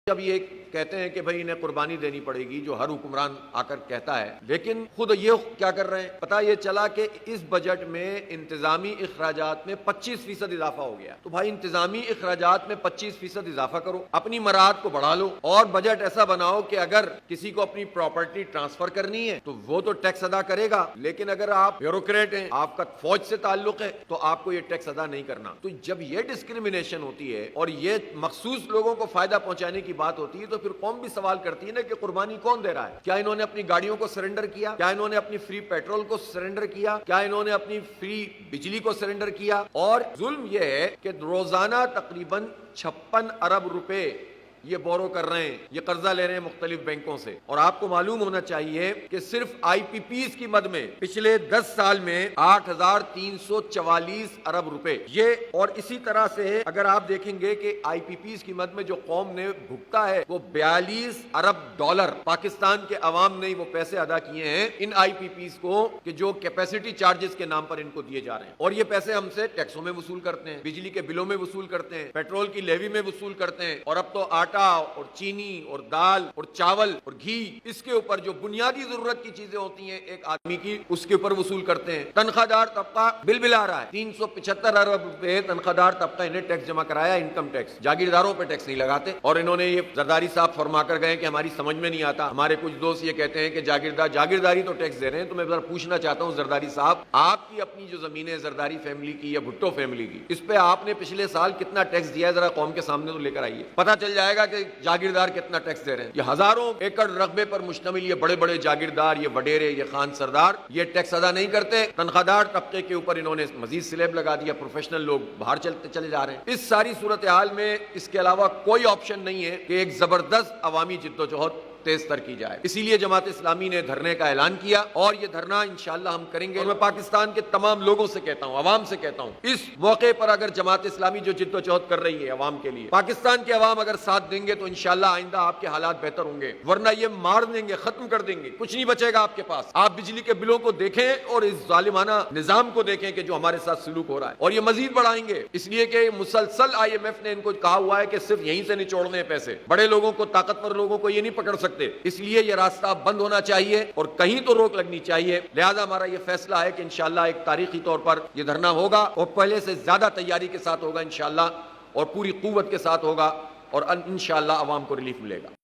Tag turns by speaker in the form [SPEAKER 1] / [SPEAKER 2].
[SPEAKER 1] جب یہ کہتے ہیں کہ بھائی انہیں قربانی دینی پڑے گی، جو ہر حکمران آ کر کہتا ہے، لیکن خود یہ کیا کر رہے ہیں؟ پتہ یہ چلا کہ اس بجٹ میں انتظامی اخراجات میں 25% اضافہ ہو گیا۔ تو بھائی انتظامی اخراجات میں 25% اضافہ کرو، اپنی مراعات کو بڑھا لو، اور بجٹ ایسا بناؤ کہ اگر کسی کو اپنی پراپرٹی ٹرانسفر کرنی ہے تو وہ تو ٹیکس ادا کرے گا، لیکن اگر آپ بیوروکریٹ ہیں، آپ کا فوج سے تعلق ہے، تو آپ کو یہ ٹیکس ادا نہیں کرنا۔ تو جب یہ ڈسکریمنیشن ہوتی ہے اور یہ مخصوص لوگوں کو فائدہ پہنچانے کی بات ہوتی ہے، تو پھر قوم بھی سوال کرتی ہے نا کہ قربانی کون دے رہا ہے؟ کیا انہوں نے اپنی گاڑیوں کو سرنڈر کیا؟ کیا انہوں نے اپنی فری پیٹرول کو سرنڈر کیا؟ کیا انہوں نے اپنی فری بجلی کو سرنڈر کیا؟ اور ظلم یہ ہے کہ روزانہ تقریباً 56 ارب روپے یہ بورو کر رہے ہیں، یہ قرضہ لے رہے ہیں مختلف بینکوں سے، اور آپ کو معلوم ہونا چاہیے کہ صرف آئی پی پیز کی مد میں پچھلے 10 سال میں 8,344 ارب روپے یہ، اور اسی طرح سے اگر آپ دیکھیں گے کہ آئی پی پیز کی مد میں جو قوم نے بھگتا ہے وہ 42 ارب ڈالر پاکستان کے عوام نے وہ پیسے ادا کیے ہیں ان آئی پی پیز کو، کہ جو کیپیسٹی چارجز کے نام پر ان کو دیے جا رہے ہیں، اور یہ پیسے ہم سے ٹیکسوں میں وصول کرتے ہیں، بجلی کے بلوں میں وصول کرتے ہیں، پیٹرول کی لیوی میں وصول کرتے ہیں، اور اب تو آٹا اور چینی اور دال اور چاول اور گھی، اس کے اوپر جو بنیادی ضرورت کی چیزیں ہوتی ہیں ایک آدمی کی، اس کے اوپر وصول کرتے ہیں۔ تنخواہ دار طبقہ بل آ رہا ہے، 375 ارب روپے تنخواہ دار طبقہ انہیں ٹیکس جمع کرایا، انکم ٹیکس۔ جاگیرداروں پہ ٹیکس نہیں لگاتے، اور انہوں نے یہ زرداری صاحب فرما کر گئے کہ ہماری سمجھ میں نہیں آتا، ہمارے کچھ دوست یہ کہتے ہیں کہ جاگیرداری تو ٹیکس دے رہے ہیں۔ تو میں ذرا پوچھنا چاہتا ہوں زرداری صاحب، آپ کی اپنی جو زمینیں زرداری فیملی کی یا بھٹو فیملی کی، اس پہ آپ نے پچھلے سال کتنا ٹیکس دیا ہے؟ ذرا قوم کے سامنے تو لے کر آئیے، پتہ چل جائے گا کہ جاگیردار کتنا ٹیکس دے رہے ہیں۔ یہ ہزاروں ایکڑ رقبے پر مشتمل یہ بڑے بڑے جاگیردار، یہ وڈیرے، یہ خان سردار، یہ ٹیکس ادا نہیں کرتے۔ تنخواہ دار طبقے کے اوپر انہوں نے مزید سلیب لگا دیا، پروفیشنل لوگ باہر چلے جا رہے ہیں۔ اس ساری صورتحال میں اس کے علاوہ کوئی آپشن نہیں ہے کہ ایک زبردست عوامی جدوجہد تیز تر کی جائے۔ اسی لیے جماعت اسلامی نے دھرنے کا اعلان کیا، اور یہ دھرنا انشاءاللہ ہم کریں گے۔ اور میں پاکستان کے تمام لوگوں سے کہتا ہوں، عوام سے کہتا ہوں، اس موقع پر اگر جماعت اسلامی جو جدوجہد کر رہی ہے عوام کے لیے، پاکستان کے عوام اگر ساتھ دیں گے تو انشاءاللہ آئندہ آپ کے حالات بہتر ہوں گے، ورنہ یہ مار دیں گے، ختم کر دیں گے، کچھ نہیں بچے گا آپ کے پاس۔ آپ بجلی کے بلوں کو دیکھیں اور اس ظالمانہ نظام کو دیکھیں کہ جو ہمارے ساتھ سلوک ہو رہا ہے، اور یہ مزید بڑھائیں گے، اس لیے کہ مسلسل آئی ایم ایف نے ان کو کہا ہوا ہے کہ صرف یہیں سے نچوڑنے ہیں پیسے، بڑے لوگوں کو، طاقتور لوگوں کو یہ نہیں پکڑ سکتے، اس لیے یہ راستہ بند ہونا چاہیے اور کہیں تو روک لگنی چاہیے۔ لہذا ہمارا یہ فیصلہ ہے کہ انشاءاللہ ایک تاریخی طور پر یہ دھرنا ہوگا، اور پہلے سے زیادہ تیاری کے ساتھ ہوگا انشاءاللہ، اور پوری قوت کے ساتھ ہوگا، اور انشاءاللہ عوام کو ریلیف ملے گا۔